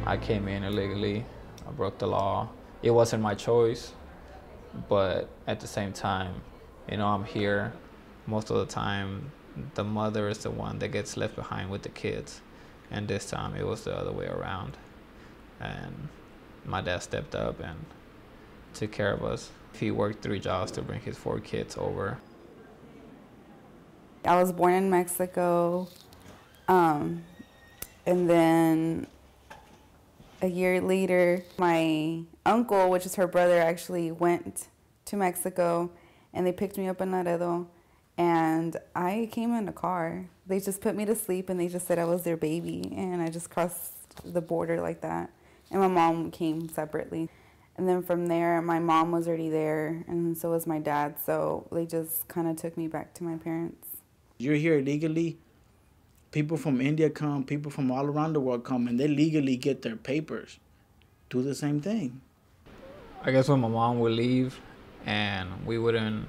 I came in illegally. I broke the law. It wasn't my choice, but at the same time, I'm here. Most of the time, the mother is the one that gets left behind with the kids. And this time, it was the other way around. And my dad stepped up and took care of us. He worked 3 jobs to bring his 4 kids over. I was born in Mexico, and then a year later, my uncle, which is her brother, actually went to Mexico, and they picked me up in Laredo, and I came in a car. They just put me to sleep, and they just said I was their baby, and I just crossed the border like that. And my mom came separately. And then from there, my mom was already there, and so was my dad, so they just kind of took me back to my parents. You're here illegally. People from India come, people from all around the world come, and they legally get their papers. Do the same thing. I guess when my mom would leave and we wouldn't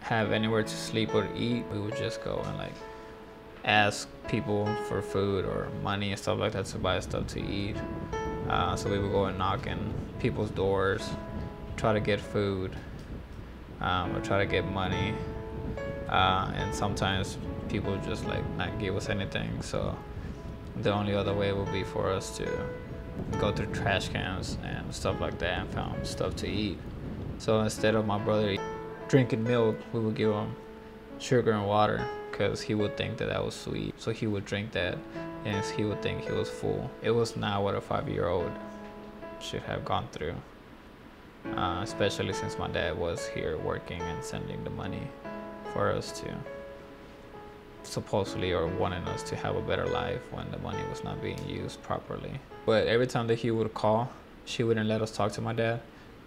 have anywhere to sleep or eat, we would just go and ask people for food or money and stuff like that to buy stuff to eat. So we would go and knock on people's doors, try to get food, or try to get money. And sometimes people just not give us anything. So the only other way would be for us to go through trash cans and stuff like that and found stuff to eat. So instead of my brother drinking milk, we would give him sugar and water because he would think that was sweet. So he would drink that and he would think he was full. It was not what a 5-year-old should have gone through, especially since my dad was here working and sending the money for us to supposedly or wanting us to have a better life when the money was not being used properly. But every time that he would call, she wouldn't let us talk to my dad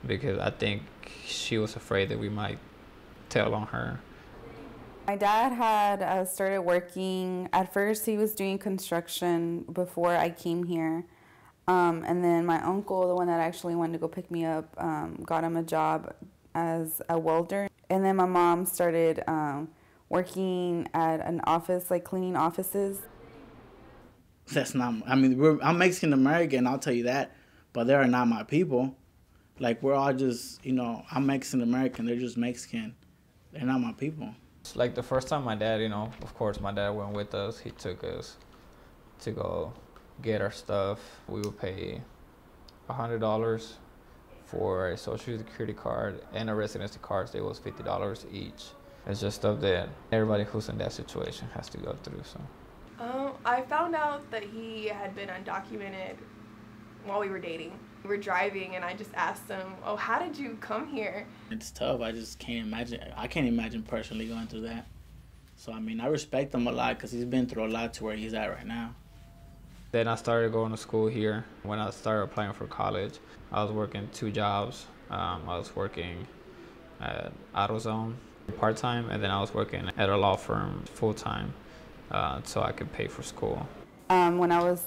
because I think she was afraid that we might tell on her. My dad had started working. At first, he was doing construction before I came here. And then my uncle, the one that actually wanted to go pick me up, got him a job as a welder. And then my mom started working at an office, cleaning offices. That's not, I'm Mexican American, I'll tell you that, but they are not my people. We're all just, I'm Mexican American, they're just Mexican. They're not my people. It's the first time my dad, of course my dad went with us. He took us to go get our stuff. We would pay $100 for a social security card and a residency card. It was $50 each. It's just stuff that everybody who's in that situation has to go through. So I found out that he had been undocumented while we were dating. We were driving and I just asked him, oh, how did you come here? It's tough. I just can't imagine. I can't imagine personally going through that. So, I respect him a lot because he's been through a lot to where he's at right now. Then I started going to school here. When I started applying for college, I was working 2 jobs. I was working at AutoZone part-time, and then I was working at a law firm full-time so I could pay for school. When I was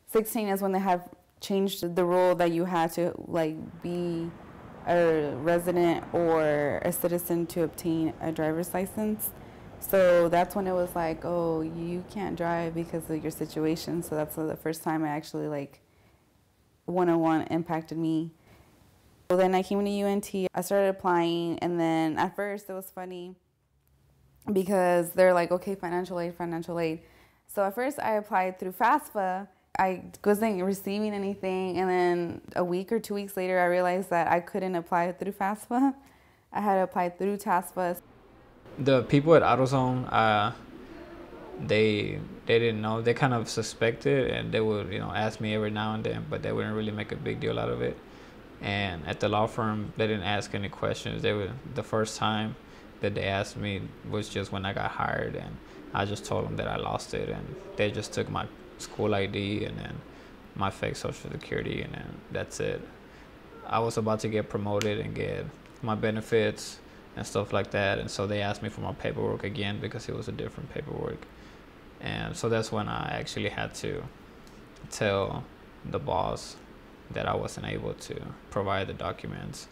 16 is when they have changed the rule that you had to be a resident or a citizen to obtain a driver's license. So that's when it was oh, you can't drive because of your situation. So that's the first time I actually one-on-one impacted me. So then I came to UNT. I started applying, and then at first it was funny because they're okay, financial aid, financial aid. So at first I applied through FAFSA. I wasn't receiving anything, and then a week or 2 weeks later I realized that I couldn't apply through FAFSA. I had to apply through TASFA. The people at AutoZone, they didn't know. They kind of suspected, and they would ask me every now and then, but they wouldn't really make a big deal out of it. And at the law firm, they didn't ask any questions. The first time that they asked me was just when I got hired, and I just told them that I lost it, and they just took my school ID and then my fake social security, and then that's it. I was about to get promoted and get my benefits and stuff like that, and so they asked me for my paperwork again because it was a different paperwork. And so that's when I actually had to tell the boss that I wasn't able to provide the documents.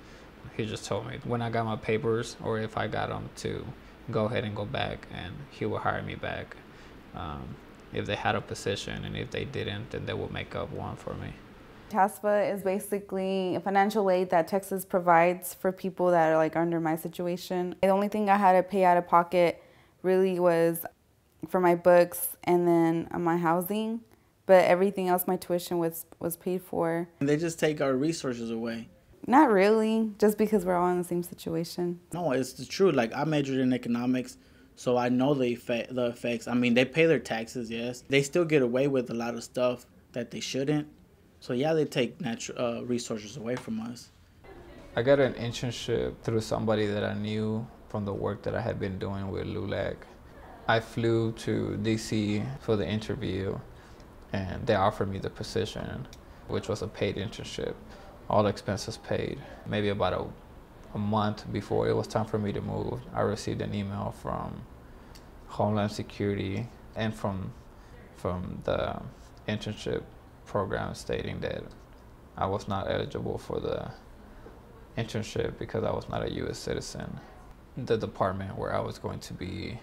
He just told me when I got my papers, or if I got them, to go ahead and go back, and he would hire me back if they had a position, and if they didn't, then they would make up one for me. TASFA is basically a financial aid that Texas provides for people that are like under my situation. The only thing I had to pay out of pocket really was for my books and then my housing, but everything else, my tuition was paid for. And they just take our resources away. Not really, just because we're all in the same situation. No, it's the truth. Like, I majored in economics, so I know the effects. I mean, they pay their taxes, yes. They still get away with a lot of stuff that they shouldn't. So yeah, they take natural resources away from us. I got an internship through somebody that I knew from the work that I had been doing with LULAC. I flew to DC for the interview, and they offered me the position, which was a paid internship, all expenses paid. Maybe about a month before it was time for me to move, I received an email from Homeland Security and from the internship program stating that I was not eligible for the internship because I was not a U.S. citizen. The department where I was going to be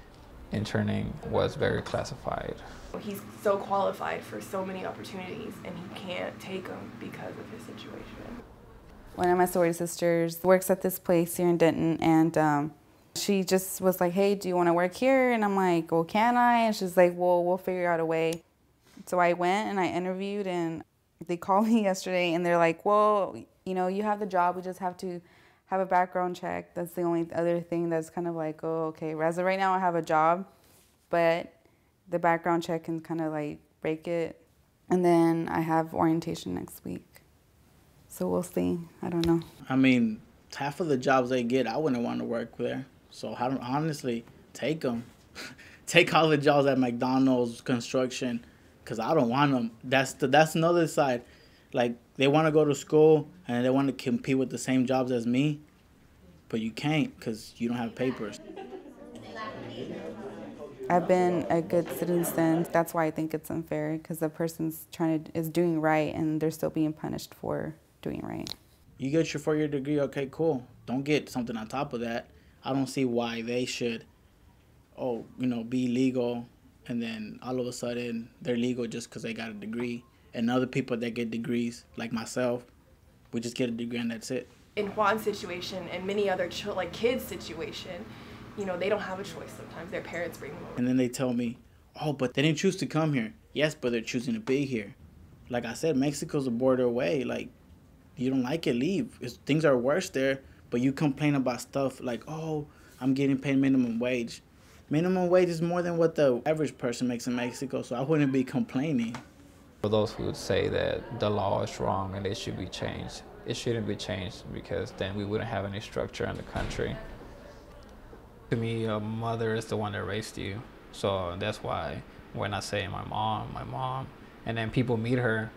interning was very classified. He's so qualified for so many opportunities, and he can't take them because of his situation. One of my sorority sisters works at this place here in Denton, and she just was like, hey, do you want to work here? And I'm like, well, can I? And she's like, well, we'll figure out a way. So I went and I interviewed, and they called me yesterday, and they're like, well, you know, you have the job. We just have to have a background check. That's the only other thing that's kind of like, oh, okay. As of right now, I have a job, but the background check can kind of like break it. And then I have orientation next week. So we'll see. I don't know. I mean, half of the jobs they get, I wouldn't want to work there. So I don't, honestly, take them. Take all the jobs at McDonald's, construction, because I don't want them. That's another side. Like, they want to go to school and they want to compete with the same jobs as me, but you can't because you don't have papers. I've been a good citizen. That's why I think it's unfair, because the person's is doing right and they're still being punished for doing right. You get your 4-year degree, okay, cool. Don't get something on top of that. I don't see why they should, be legal, and then all of a sudden they're legal just because they got a degree. And other people that get degrees, like myself, we just get a degree and that's it. In Juan's situation and many other kids' situation, they don't have a choice sometimes. Their parents bring them over. And then they tell me, oh, but they didn't choose to come here. Yes, but they're choosing to be here. Like I said, Mexico's a border away. Like, you don't like it, leave. Things are worse there, but you complain about stuff like, oh, I'm getting paid minimum wage. Minimum wage is more than what the average person makes in Mexico, so I wouldn't be complaining. For those who would say that the law is wrong and it should be changed, it shouldn't be changed, because then we wouldn't have any structure in the country. To me, a mother is the one that raised you. So that's why when I say my mom, and then people meet her.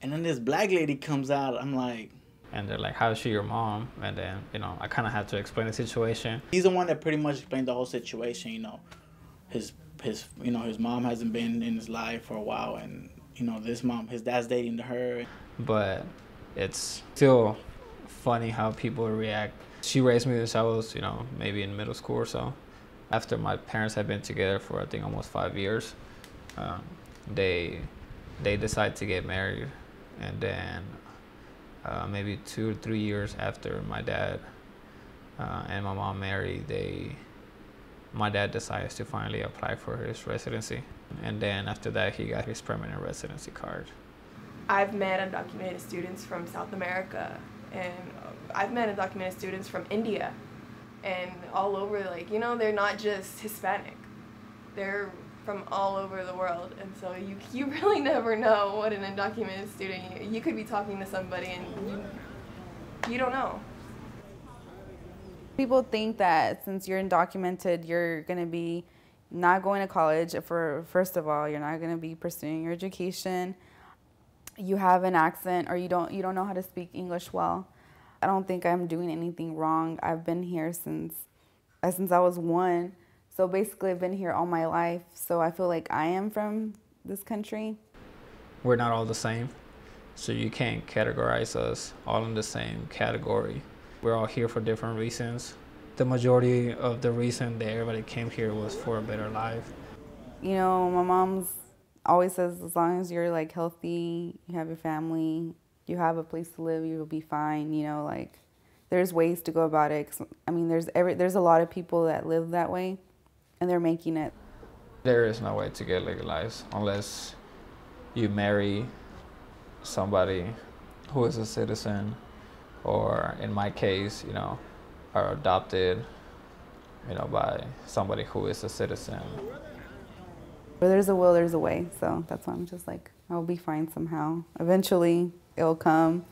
And then this black lady comes out, I'm like... And they're like, how is she your mom? And then, I kind of have to explain the situation. He's the one that pretty much explained the whole situation, His mom hasn't been in his life for a while, and his dad's dating to her. But it's still funny how people react. She raised me since I was, maybe in middle school or so. After my parents had been together for, I think, almost 5 years, they decided to get married. And then maybe 2 or 3 years after my dad and my mom married, my dad decides to finally apply for his residency. And then after that, he got his permanent residency card. I've met undocumented students from South America, and I've met undocumented students from India, and all over, they're not just Hispanic. They're from all over the world, and so you really never know what an undocumented student, you could be talking to somebody and you don't know. People think that since you're undocumented, you're going to be not going to college. First of all, you're not going to be pursuing your education. You have an accent, or you don't know how to speak English well. I don't think I'm doing anything wrong. I've been here since I was 1. So basically, I've been here all my life. So I feel like I am from this country. We're not all the same, so you can't categorize us all in the same category. We're all here for different reasons. The majority of the reason that everybody came here was for a better life. My mom's always says, as long as you're healthy, you have your family, you have a place to live, you'll be fine. You know, like there's ways to go about it. 'Cause, I mean, there's a lot of people that live that way, and they're making it. There is no way to get legalized unless you marry somebody who is a citizen, or in my case, you know, are adopted, you know, by somebody who is a citizen. Where there's a will, there's a way. So that's why I'm just like, I'll be fine somehow. Eventually, it'll come.